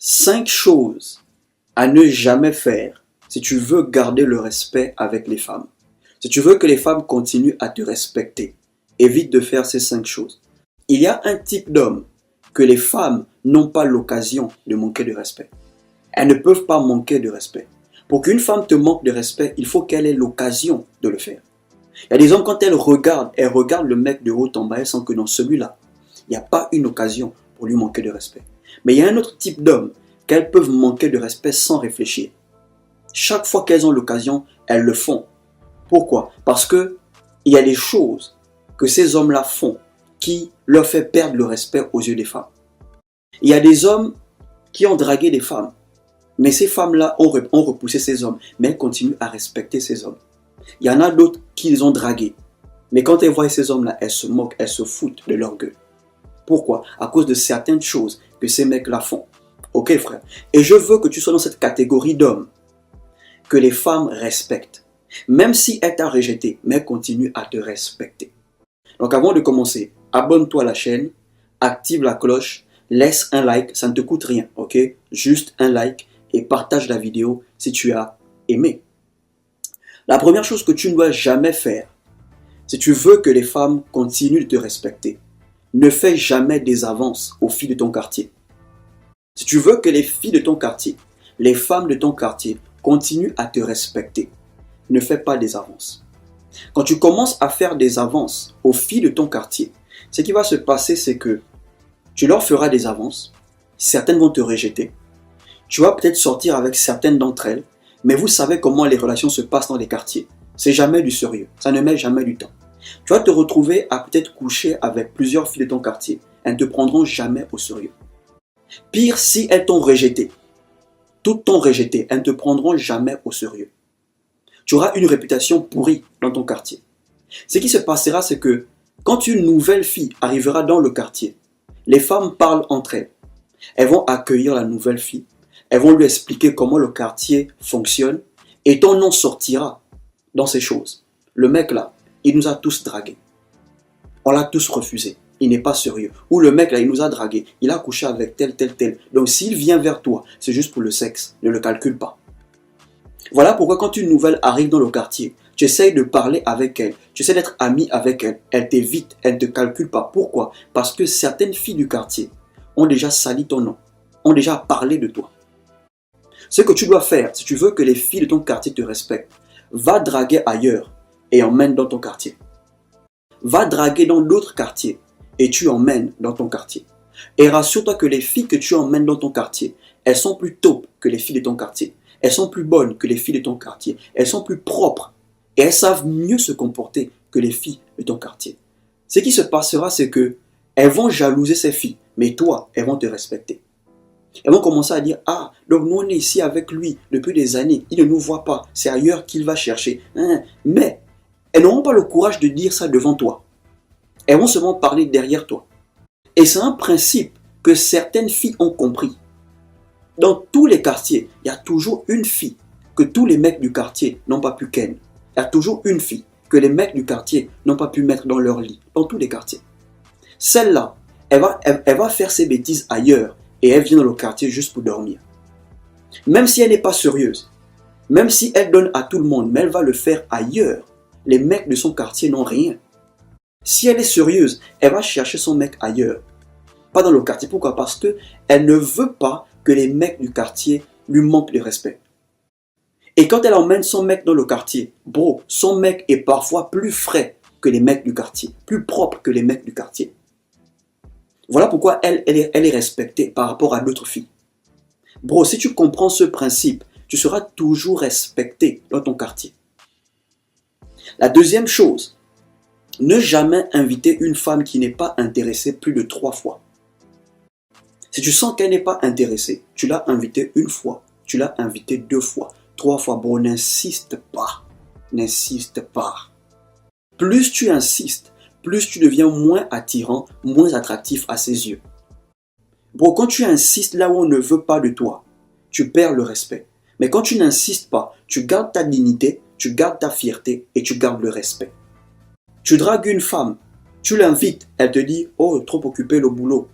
5 choses à ne jamais faire si tu veux garder le respect avec les femmes. Si tu veux que les femmes continuent à te respecter, évite de faire ces 5 choses. Il y a un type d'homme que les femmes n'ont pas l'occasion de manquer de respect. Elles ne peuvent pas manquer de respect. Pour qu'une femme te manque de respect, il faut qu'elle ait l'occasion de le faire. Il y a des hommes, quand elles regardent le mec de haut en bas, elles sentent que dans celui-là, il n'y a pas une occasion pour lui manquer de respect. Mais il y a un autre type d'hommes qu'elles peuvent manquer de respect sans réfléchir. Chaque fois qu'elles ont l'occasion, elles le font. Pourquoi? Parce qu'il y a des choses que ces hommes-là font qui leur fait perdre le respect aux yeux des femmes. Il y a des hommes qui ont dragué des femmes, mais ces femmes-là ont repoussé ces hommes, mais elles continuent à respecter ces hommes. Il y en a d'autres qui les ont dragués, mais quand elles voient ces hommes-là, elles se moquent, elles se foutent de leur gueule. Pourquoi? À cause de certaines choses que ces mecs-là font. Ok frère? Et je veux que tu sois dans cette catégorie d'hommes que les femmes respectent. Même si elles t'ont rejeté, mais elles continuent à te respecter. Donc avant de commencer, abonne-toi à la chaîne, active la cloche, laisse un like, ça ne te coûte rien, ok? Juste un like et partage la vidéo si tu as aimé. La première chose que tu ne dois jamais faire, si tu veux que les femmes continuent de te respecter, ne fais jamais des avances aux filles de ton quartier. Si tu veux que les filles de ton quartier, les femmes de ton quartier continuent à te respecter, ne fais pas des avances. Quand tu commences à faire des avances aux filles de ton quartier, ce qui va se passer, c'est que tu leur feras des avances, certaines vont te rejeter, tu vas peut-être sortir avec certaines d'entre elles, mais vous savez comment les relations se passent dans les quartiers. C'est jamais du sérieux, ça ne met jamais du temps. Tu vas te retrouver à peut-être coucher avec plusieurs filles de ton quartier, elles ne te prendront jamais au sérieux. Pire, si elles t'ont rejeté, toutes t'ont rejeté, elles ne te prendront jamais au sérieux. Tu auras une réputation pourrie dans ton quartier. Ce qui se passera, c'est que quand une nouvelle fille arrivera dans le quartier, les femmes parlent entre elles. Elles vont accueillir la nouvelle fille. Elles vont lui expliquer comment le quartier fonctionne et ton nom sortira dans ces choses. Le mec là, il nous a tous dragués. On l'a tous refusé. Il n'est pas sérieux. Ou le mec là, il nous a dragués. Il a couché avec tel. Donc s'il vient vers toi, c'est juste pour le sexe. Ne le calcule pas. Voilà pourquoi quand une nouvelle arrive dans le quartier, tu essayes de parler avec elle, tu essaies d'être ami avec elle, elle t'évite, elle ne te calcule pas. Pourquoi? Parce que certaines filles du quartier ont déjà sali ton nom, ont déjà parlé de toi. Ce que tu dois faire, si tu veux que les filles de ton quartier te respectent, va draguer ailleurs et emmène dans ton quartier. Va draguer dans d'autres quartiers et tu emmènes dans ton quartier. Et rassure-toi que les filles que tu emmènes dans ton quartier, elles sont plus taupes que les filles de ton quartier. Elles sont plus bonnes que les filles de ton quartier. Elles sont plus propres. Et elles savent mieux se comporter que les filles de ton quartier. Ce qui se passera, c'est que elles vont jalouser ces filles. Mais toi, elles vont te respecter. Elles vont commencer à dire, ah, donc nous on est ici avec lui depuis des années. Il ne nous voit pas. C'est ailleurs qu'il va chercher. Mais elles n'auront pas le courage de dire ça devant toi. Elles vont seulement parler derrière toi. Et c'est un principe que certaines filles ont compris. Dans tous les quartiers, il y a toujours une fille que tous les mecs du quartier n'ont pas pu ken. Il y a toujours une fille que les mecs du quartier n'ont pas pu mettre dans leur lit, dans tous les quartiers. Celle-là, elle va faire ses bêtises ailleurs et elle vient dans le quartier juste pour dormir. Même si elle n'est pas sérieuse, même si elle donne à tout le monde, mais elle va le faire ailleurs, les mecs de son quartier n'ont rien. Si elle est sérieuse, elle va chercher son mec ailleurs, pas dans le quartier. Pourquoi? Parce qu'elle ne veut pas que les mecs du quartier lui manquent de respect. Et quand elle emmène son mec dans le quartier, bro, son mec est parfois plus frais que les mecs du quartier, plus propre que les mecs du quartier. Voilà pourquoi elle est respectée par rapport à d'autres filles. Bro, si tu comprends ce principe, tu seras toujours respecté dans ton quartier. La deuxième chose, ne jamais inviter une femme qui n'est pas intéressée plus de 3 fois. Si tu sens qu'elle n'est pas intéressée, tu l'as invitée 1 fois, tu l'as invitée 2 fois, 3 fois. Bon, n'insiste pas. N'insiste pas. Plus tu insistes, plus tu deviens moins attirant, moins attractif à ses yeux. Bon, quand tu insistes là où on ne veut pas de toi, tu perds le respect. Mais quand tu n'insistes pas, tu gardes ta dignité, tu gardes ta fierté et tu gardes le respect. Tu dragues une femme, tu l'invites, elle te dit « Oh, trop occupé le boulot ».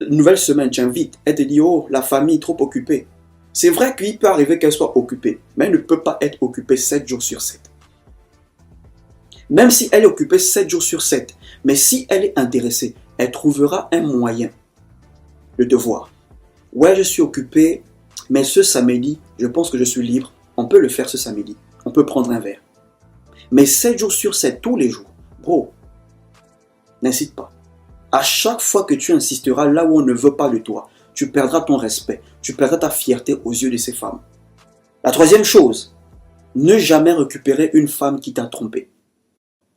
Nouvelle semaine, tiens vite. Elle te dit, oh, la famille trop occupée. C'est vrai qu'il peut arriver qu'elle soit occupée, mais elle ne peut pas être occupée 7 jours sur 7. Même si elle est occupée 7 jours sur 7, mais si elle est intéressée, elle trouvera un moyen de te voir. Ouais, je suis occupé, mais ce samedi, je pense que je suis libre. On peut le faire ce samedi. On peut prendre un verre. Mais 7 jours sur 7, tous les jours, bro, n'incite pas. À chaque fois que tu insisteras là où on ne veut pas de toi, tu perdras ton respect, tu perdras ta fierté aux yeux de ces femmes. La troisième chose, ne jamais récupérer une femme qui t'a trompé.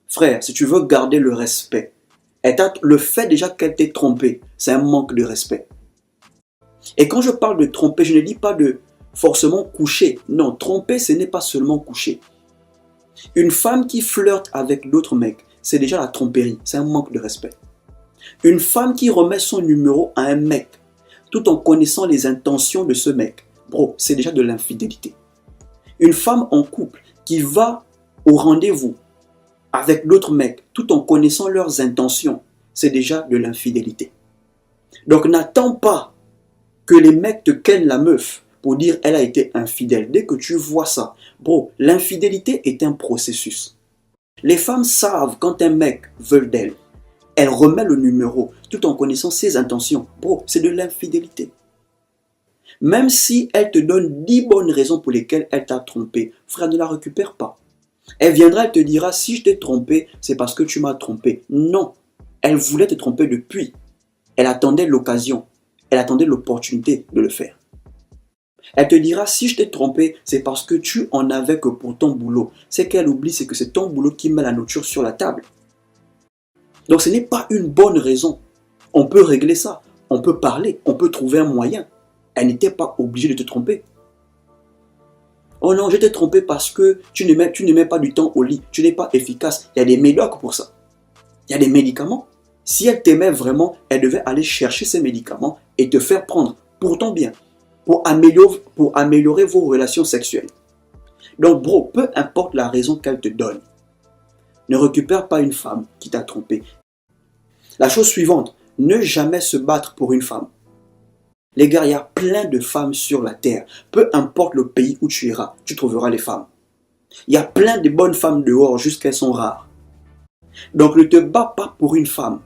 Frère, si tu veux garder le respect, le fait déjà qu'elle t'ait trompé, c'est un manque de respect. Et quand je parle de tromper, je ne dis pas de forcément coucher. Non, tromper, ce n'est pas seulement coucher. Une femme qui flirte avec d'autres mecs, c'est déjà la tromperie, c'est un manque de respect. Une femme qui remet son numéro à un mec, tout en connaissant les intentions de ce mec, bro, c'est déjà de l'infidélité. Une femme en couple qui va au rendez-vous avec l'autre mec, tout en connaissant leurs intentions, c'est déjà de l'infidélité. Donc n'attends pas que les mecs te kennent la meuf pour dire elle a été infidèle. Dès que tu vois ça, bro, l'infidélité est un processus. Les femmes savent quand un mec veut d'elle. Elle remet le numéro tout en connaissant ses intentions. Bro, c'est de l'infidélité. Même si elle te donne 10 bonnes raisons pour lesquelles elle t'a trompé, frère, ne la récupère pas. Elle viendra, elle te dira, si je t'ai trompé, c'est parce que tu m'as trompé. Non, elle voulait te tromper depuis. Elle attendait l'occasion, elle attendait l'opportunité de le faire. Elle te dira, si je t'ai trompé, c'est parce que tu en avais que pour ton boulot. Ce qu'elle oublie, c'est que c'est ton boulot qui met la nourriture sur la table. Donc ce n'est pas une bonne raison. On peut régler ça, on peut parler, on peut trouver un moyen. Elle n'était pas obligée de te tromper. Oh non, je t'ai trompé parce que tu ne mets pas du temps au lit, tu n'es pas efficace. Il y a des médocs pour ça. Il y a des médicaments. Si elle t'aimait vraiment, elle devait aller chercher ces médicaments et te faire prendre pour ton bien, pour améliorer vos relations sexuelles. Donc bro, peu importe la raison qu'elle te donne, ne récupère pas une femme qui t'a trompé. La chose suivante, ne jamais se battre pour une femme. Les gars, il y a plein de femmes sur la terre. Peu importe le pays où tu iras, tu trouveras les femmes. Il y a plein de bonnes femmes dehors, juste qu'elles sont rares. Donc ne te bats pas pour une femme.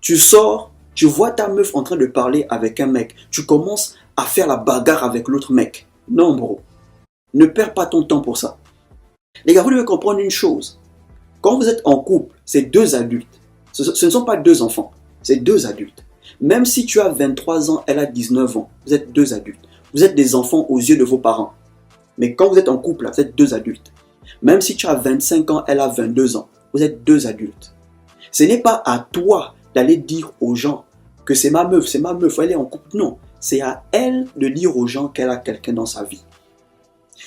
Tu sors, tu vois ta meuf en train de parler avec un mec. Tu commences à faire la bagarre avec l'autre mec. Non bro, ne perds pas ton temps pour ça. Les gars, vous devez comprendre une chose. Quand vous êtes en couple, c'est deux adultes. Ce ne sont pas deux enfants, c'est deux adultes. Même si tu as 23 ans, elle a 19 ans, vous êtes deux adultes. Vous êtes des enfants aux yeux de vos parents. Mais quand vous êtes en couple, vous êtes deux adultes. Même si tu as 25 ans, elle a 22 ans, vous êtes deux adultes. Ce n'est pas à toi d'aller dire aux gens que c'est ma meuf, elle est en couple. Non, c'est à elle de dire aux gens qu'elle a quelqu'un dans sa vie.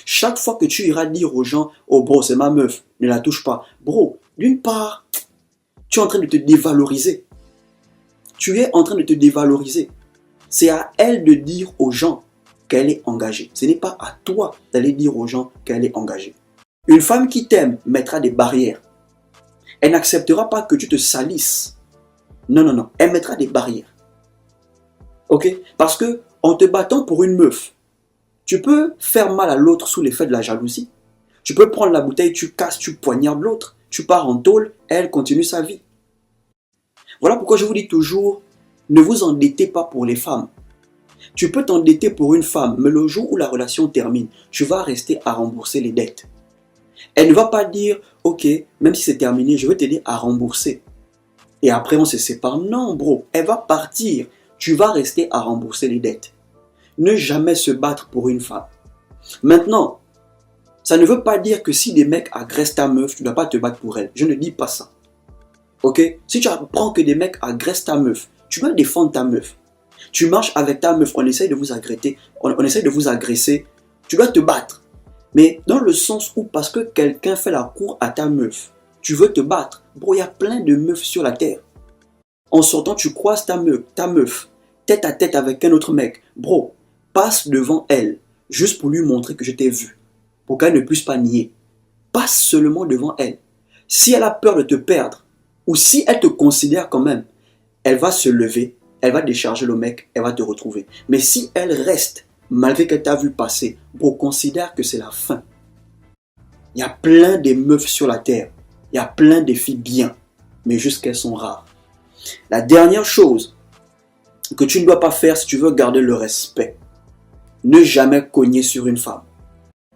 Chaque fois que tu iras dire aux gens, oh bro, c'est ma meuf, ne la touche pas. Bro, d'une part, tu es en train de te dévaloriser. Tu es en train de te dévaloriser. C'est à elle de dire aux gens qu'elle est engagée. Ce n'est pas à toi d'aller dire aux gens qu'elle est engagée. Une femme qui t'aime mettra des barrières. Elle n'acceptera pas que tu te salisses. Non, non, non. Elle mettra des barrières. Ok? Parce que en te battant pour une meuf, tu peux faire mal à l'autre sous l'effet de la jalousie. Tu peux prendre la bouteille, tu casses, tu poignardes l'autre. Tu pars en tôle, elle continue sa vie. Voilà pourquoi je vous dis toujours, ne vous endettez pas pour les femmes. Tu peux t'endetter pour une femme, mais le jour où la relation termine, tu vas rester à rembourser les dettes. Elle ne va pas dire, ok, même si c'est terminé, je vais t'aider à rembourser. Et après on se sépare. Non bro, elle va partir. Tu vas rester à rembourser les dettes. Ne jamais se battre pour une femme. Maintenant, ça ne veut pas dire que si des mecs agressent ta meuf, tu ne dois pas te battre pour elle. Je ne dis pas ça. Ok? Si tu apprends que des mecs agressent ta meuf, tu vas défendre ta meuf. Tu marches avec ta meuf, on essaye de vous agresser, tu dois te battre. Mais dans le sens où parce que quelqu'un fait la cour à ta meuf, tu veux te battre. Bro, il y a plein de meufs sur la terre. En sortant, tu croises ta meuf, tête à tête avec un autre mec. Bro, passe devant elle, juste pour lui montrer que je t'ai vu. Pour qu'elle ne puisse pas nier. Passe seulement devant elle. Si elle a peur de te perdre, ou si elle te considère quand même, elle va se lever elle va décharger le mec, elle va te retrouver. Mais si elle reste, malgré qu'elle t'a vu passer, bro, considère que c'est la fin. Il y a plein de meufs sur la terre. Il y a plein de filles bien. Mais juste qu'elles sont rares. La dernière chose que tu ne dois pas faire si tu veux garder le respect. Ne jamais cogner sur une femme.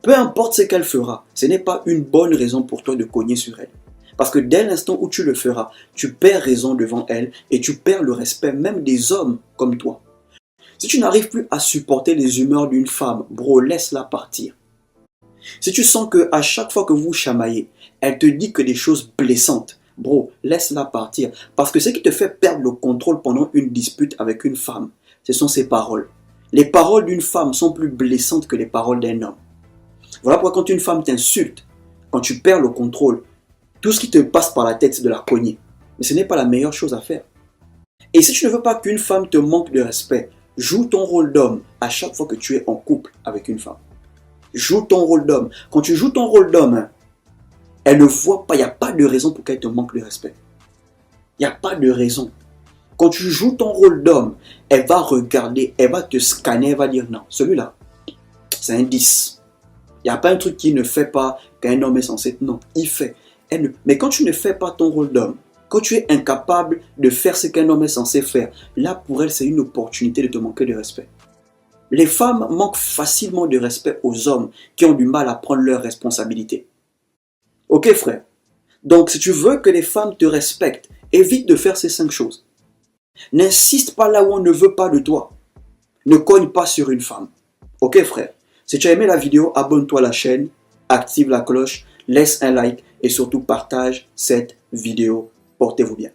Peu importe ce qu'elle fera, ce n'est pas une bonne raison pour toi de cogner sur elle. Parce que dès l'instant où tu le feras, tu perds raison devant elle et tu perds le respect même des hommes comme toi. Si tu n'arrives plus à supporter les humeurs d'une femme, bro, laisse-la partir. Si tu sens qu'à chaque fois que vous chamaillez, elle te dit que des choses blessantes, bro, laisse-la partir. Parce que ce qui te fait perdre le contrôle pendant une dispute avec une femme, ce sont ses paroles. Les paroles d'une femme sont plus blessantes que les paroles d'un homme. Voilà pourquoi quand une femme t'insulte, quand tu perds le contrôle, tout ce qui te passe par la tête, c'est de la cogner. Mais ce n'est pas la meilleure chose à faire. Et si tu ne veux pas qu'une femme te manque de respect, joue ton rôle d'homme à chaque fois que tu es en couple avec une femme. Joue ton rôle d'homme. Quand tu joues ton rôle d'homme, elle ne voit pas, il n'y a pas de raison pour qu'elle te manque de respect. Il n'y a pas de raison. Quand tu joues ton rôle d'homme, elle va regarder, elle va te scanner, elle va dire non, celui-là, c'est un 10. Il n'y a pas un truc qui ne fait pas qu'un homme est censé. Non, il fait. Mais quand tu ne fais pas ton rôle d'homme, quand tu es incapable de faire ce qu'un homme est censé faire, là pour elle, c'est une opportunité de te manquer de respect. Les femmes manquent facilement de respect aux hommes qui ont du mal à prendre leurs responsabilités. Ok frère? Donc si tu veux que les femmes te respectent, évite de faire ces 5 choses. N'insiste pas là où on ne veut pas de toi. Ne cogne pas sur une femme. Ok frère? Si tu as aimé la vidéo, abonne-toi à la chaîne, active la cloche, laisse un like et surtout partage cette vidéo. Portez-vous bien.